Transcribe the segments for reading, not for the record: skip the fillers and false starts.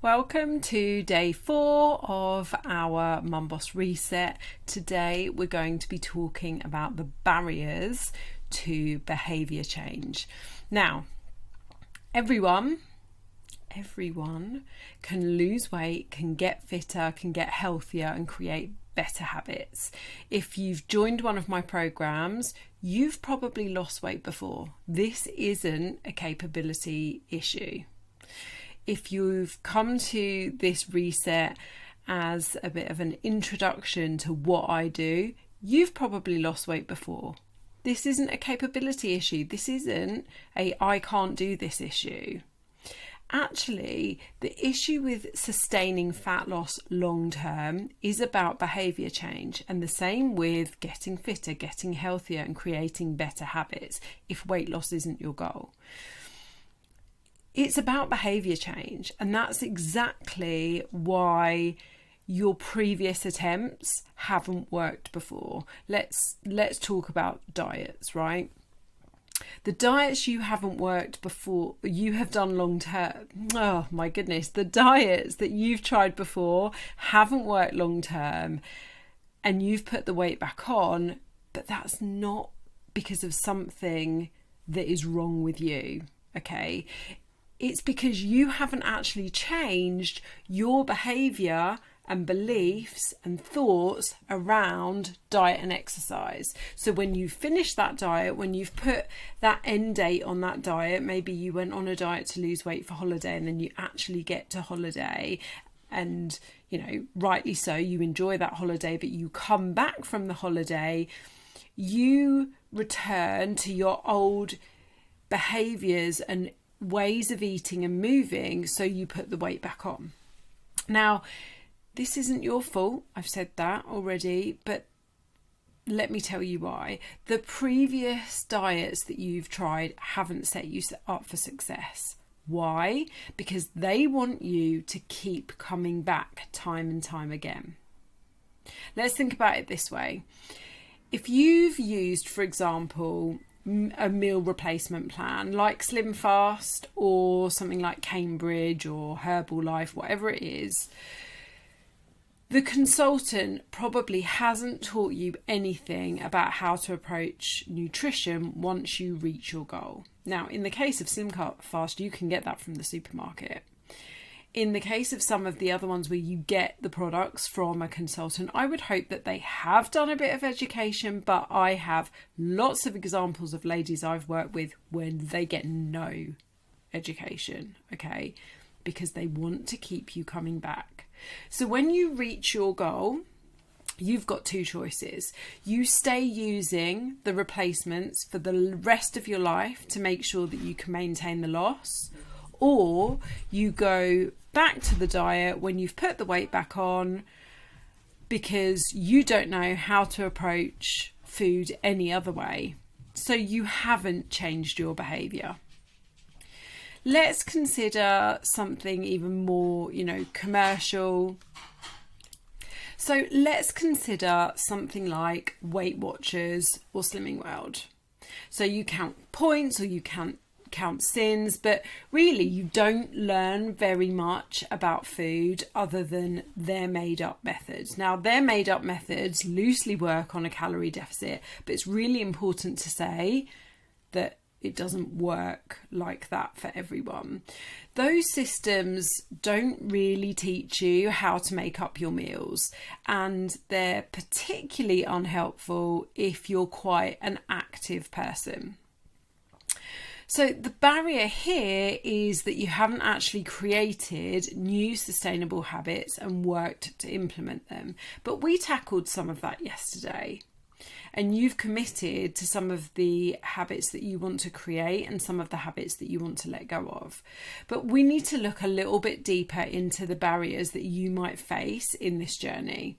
Welcome to day 4 of our Mum Boss Reset. Today we're going to be talking about the barriers to behaviour change. Now, everyone can lose weight, can get fitter, can get healthier and create better habits. If you've joined one of my programs, you've probably lost weight before. This isn't a capability issue. If you've come to this reset as a bit of an introduction to what I do, you've probably lost weight before. This isn't a capability issue. This isn't a I can't do this issue. Actually, the issue with sustaining fat loss long term is about behaviour change, and the same with getting fitter, getting healthier and creating better habits if weight loss isn't your goal. It's about behaviour change, and that's exactly why your previous attempts haven't worked before. Let's talk about diets, right? The diets you haven't worked before, you have done long term. Oh my goodness, the diets that you've tried before haven't worked long term, and you've put the weight back on, but that's not because of something that is wrong with you, okay? It's because you haven't actually changed your behaviour and beliefs and thoughts around diet and exercise. So when you finish that diet, when you've put that end date on that diet, maybe you went on a diet to lose weight for holiday and then you actually get to holiday and, rightly so, you enjoy that holiday, but you come back from the holiday, you return to your old behaviours and ways of eating and moving, so you put the weight back on. Now, this isn't your fault, I've said that already, but let me tell you why. The previous diets that you've tried haven't set you up for success. Why? Because they want you to keep coming back time and time again. Let's think about it this way. If you've used, for example, a meal replacement plan like Slim Fast or something like Cambridge or Herbalife, whatever it is, the consultant probably hasn't taught you anything about how to approach nutrition once you reach your goal. Now, in the case of Slim Fast, you can get that from the supermarket. In the case of some of the other ones where you get the products from a consultant, I would hope that they have done a bit of education, but I have lots of examples of ladies I've worked with when they get no education, okay, because they want to keep you coming back. So when you reach your goal, you've got two choices. You stay using the replacements for the rest of your life to make sure that you can maintain the loss, or you go back to the diet when you've put the weight back on because you don't know how to approach food any other way. So you haven't changed your behaviour. Let's consider something even more, commercial. So let's consider something like Weight Watchers or Slimming World. So you count points or you count sins, but really you don't learn very much about food other than their made-up methods. Now, their made-up methods loosely work on a calorie deficit, but it's really important to say that it doesn't work like that for everyone. Those systems don't really teach you how to make up your meals, and they're particularly unhelpful if you're quite an active person. So the barrier here is that you haven't actually created new sustainable habits and worked to implement them. But we tackled some of that yesterday. And you've committed to some of the habits that you want to create and some of the habits that you want to let go of. But we need to look a little bit deeper into the barriers that you might face in this journey.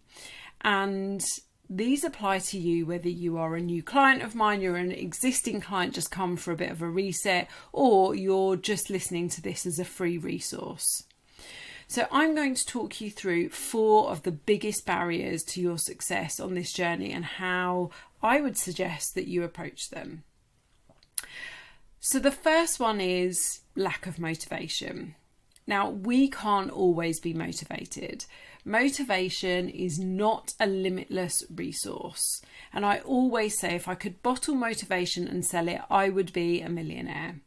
And these apply to you whether you are a new client of mine, you're an existing client just come for a bit of a reset, or you're just listening to this as a free resource. So I'm going to talk you through 4 of the biggest barriers to your success on this journey and how I would suggest that you approach them. So the first one is lack of motivation. Now, we can't always be motivated. Motivation is not a limitless resource. And I always say if I could bottle motivation and sell it, I would be a millionaire.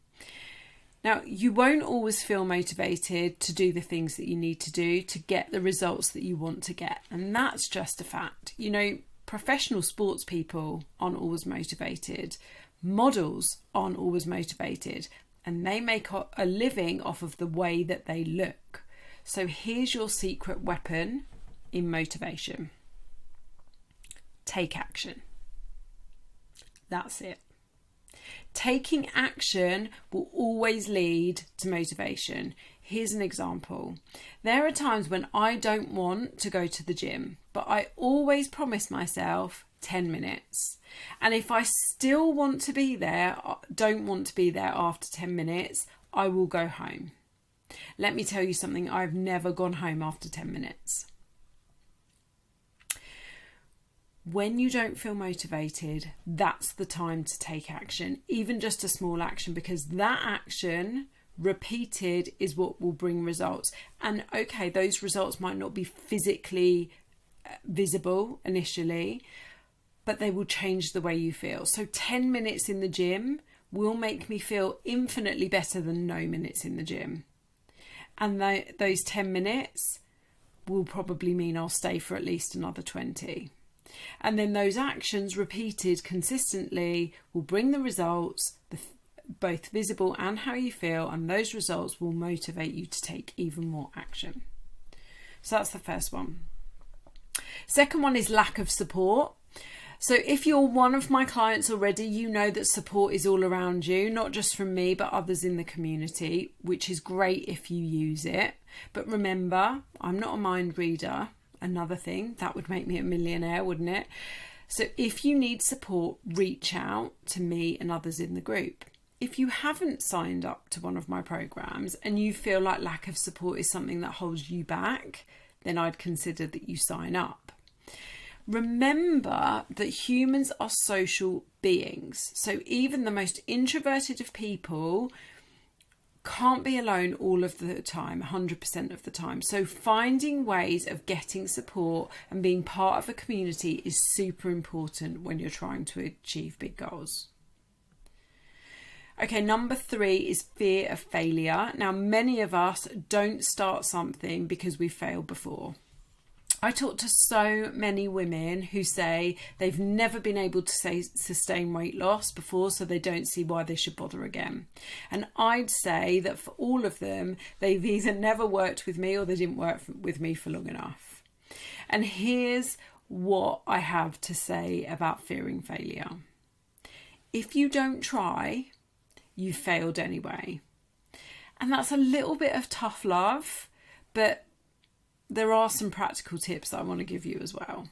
Now, you won't always feel motivated to do the things that you need to do to get the results that you want to get. And that's just a fact. You know, professional sports people aren't always motivated. Models aren't always motivated. And they make a living off of the way that they look. So here's your secret weapon in motivation. Take action. That's it. Taking action will always lead to motivation. Here's an example. There are times when I don't want to go to the gym, but I always promise myself 10 minutes. And if I still want to be there, don't want to be there after 10 minutes, I will go home. Let me tell you something, I've never gone home after 10 minutes. When you don't feel motivated, that's the time to take action, even just a small action, because that action repeated is what will bring results. And okay, those results might not be physically visible initially, but they will change the way you feel. So 10 minutes in the gym will make me feel infinitely better than no minutes in the gym. And those 10 minutes will probably mean I'll stay for at least another 20. And then those actions repeated consistently will bring the results, both visible and how you feel, and those results will motivate you to take even more action. So that's the first one. Second one is lack of support. So if you're one of my clients already, you know that support is all around you, not just from me, but others in the community, which is great if you use it. But remember, I'm not a mind reader. Another thing, that would make me a millionaire, wouldn't it? So if you need support, reach out to me and others in the group. If you haven't signed up to one of my programs and you feel like lack of support is something that holds you back, then I'd consider that you sign up. Remember that humans are social beings. So even the most introverted of people can't be alone all of the time, 100% of the time. So finding ways of getting support and being part of a community is super important when you're trying to achieve big goals. Okay, number 3 is fear of failure. Now, many of us don't start something because we failed before. I talk to so many women who say they've never been able to sustain weight loss before, so they don't see why they should bother again. And I'd say that for all of them, they've either never worked with me or they didn't work with me for long enough. And here's what I have to say about fearing failure. If you don't try, you failed anyway. And that's a little bit of tough love, but there are some practical tips that I want to give you as well.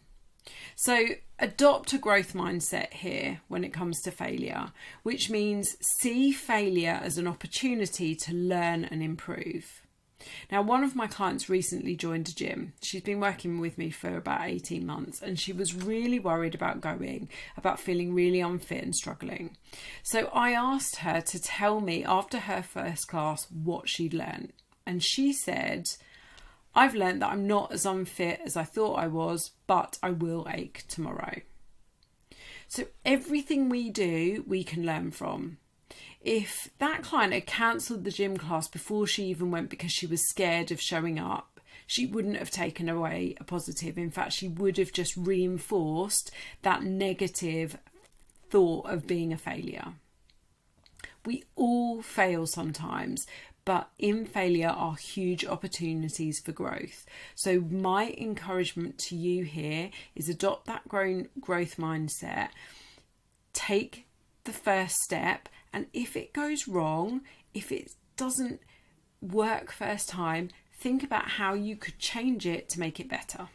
So adopt a growth mindset here when it comes to failure, which means see failure as an opportunity to learn and improve. Now, one of my clients recently joined a gym. She's been working with me for about 18 months and she was really worried about feeling really unfit and struggling. So I asked her to tell me after her first class what she'd learned. And she said, I've learned that I'm not as unfit as I thought I was, but I will ache tomorrow. So everything we do, we can learn from. If that client had cancelled the gym class before she even went because she was scared of showing up, she wouldn't have taken away a positive. In fact, she would have just reinforced that negative thought of being a failure. We all fail sometimes, but in failure are huge opportunities for growth. So my encouragement to you here is adopt that growth mindset, take the first step, and if it goes wrong, if it doesn't work first time, think about how you could change it to make it better.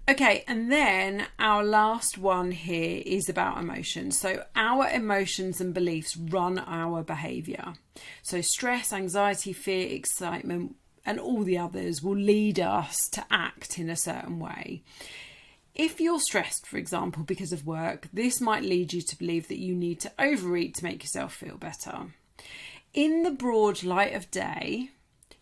Okay, and then our last one here is about emotions. So our emotions and beliefs run our behaviour. So stress, anxiety, fear, excitement, and all the others will lead us to act in a certain way. If you're stressed, for example, because of work, this might lead you to believe that you need to overeat to make yourself feel better. in the broad light of day,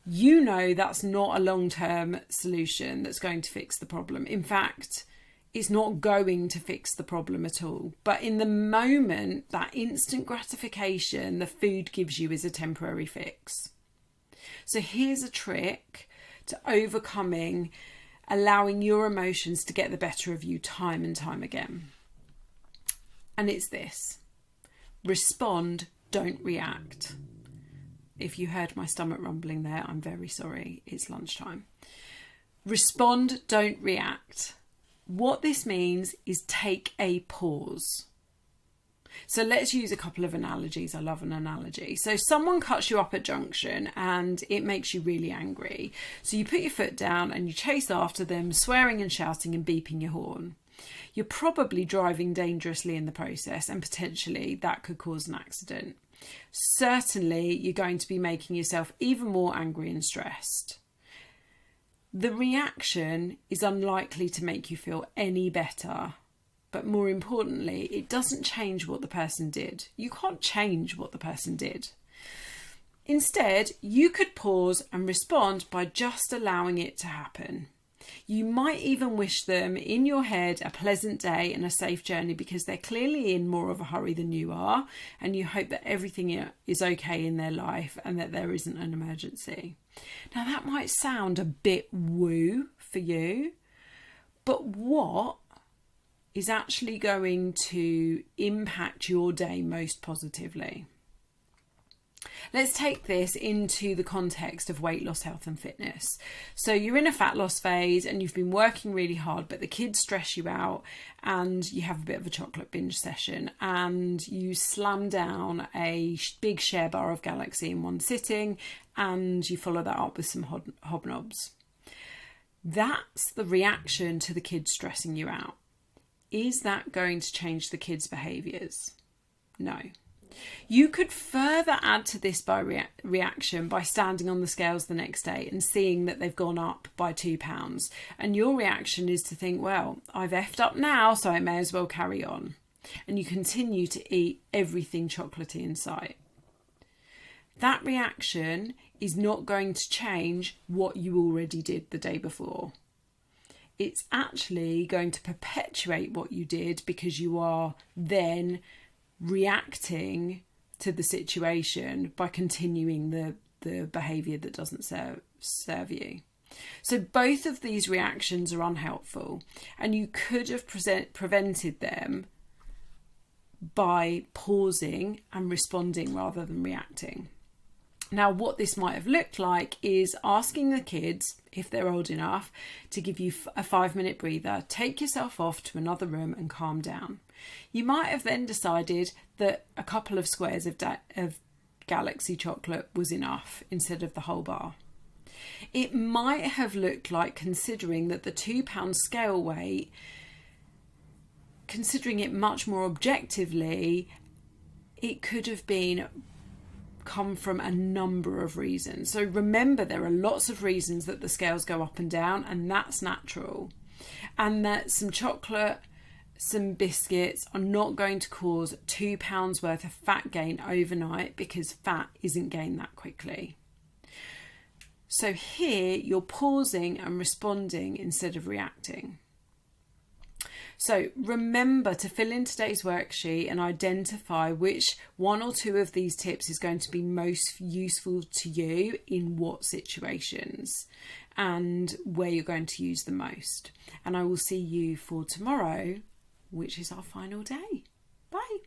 you know that's not a long-term solution that's going to fix the problem. In fact, it's not going to fix the problem at all. But in the moment, that instant gratification the food gives you is a temporary fix. So here's a trick to overcoming allowing your emotions to get the better of you time and time again. And it's this: respond, don't react. If you heard my stomach rumbling there, I'm very sorry. It's lunchtime. Respond, don't react. What this means is take a pause. So let's use a couple of analogies. I love an analogy. So someone cuts you up at junction and it makes you really angry. So you put your foot down and you chase after them, swearing and shouting and beeping your horn. You're probably driving dangerously in the process, and potentially that could cause an accident. Certainly, you're going to be making yourself even more angry and stressed. The reaction is unlikely to make you feel any better, but more importantly, it doesn't change what the person did. You can't change what the person did. Instead, you could pause and respond by just allowing it to happen. You might even wish them in your head a pleasant day and a safe journey because they're clearly in more of a hurry than you are, and you hope that everything is okay in their life and that there isn't an emergency. Now that might sound a bit woo for you, but what is actually going to impact your day most positively? Let's take this into the context of weight loss, health and fitness. So you're in a fat loss phase and you've been working really hard, but the kids stress you out and you have a bit of a chocolate binge session and you slam down a big share bar of Galaxy in one sitting and you follow that up with some hobnobs. That's the reaction to the kids stressing you out. Is that going to change the kids' behaviours? No. You could further add to this by reaction by standing on the scales the next day and seeing that they've gone up by 2 pounds. And your reaction is to think, well, I've effed up now, so I may as well carry on. And you continue to eat everything chocolatey in sight. That reaction is not going to change what you already did the day before. It's actually going to perpetuate what you did because you are then reacting to the situation by continuing the behaviour that doesn't serve you. So both of these reactions are unhelpful, and you could have prevented them by pausing and responding rather than reacting. Now, what this might have looked like is asking the kids, if they're old enough, to give you a 5-minute breather, take yourself off to another room and calm down. You might have then decided that a couple of squares of Galaxy chocolate was enough instead of the whole bar. It might have looked like considering that the 2 pound scale weight, considering it much more objectively, it could have come from a number of reasons. So remember, there are lots of reasons that the scales go up and down, and that's natural. And that some chocolate, some biscuits are not going to cause 2 pounds worth of fat gain overnight, because fat isn't gained that quickly. So here you're pausing and responding instead of reacting. So remember to fill in today's worksheet and identify which one or two of these tips is going to be most useful to you in what situations and where you're going to use the most. And I will see you for tomorrow, which is our final day. Bye.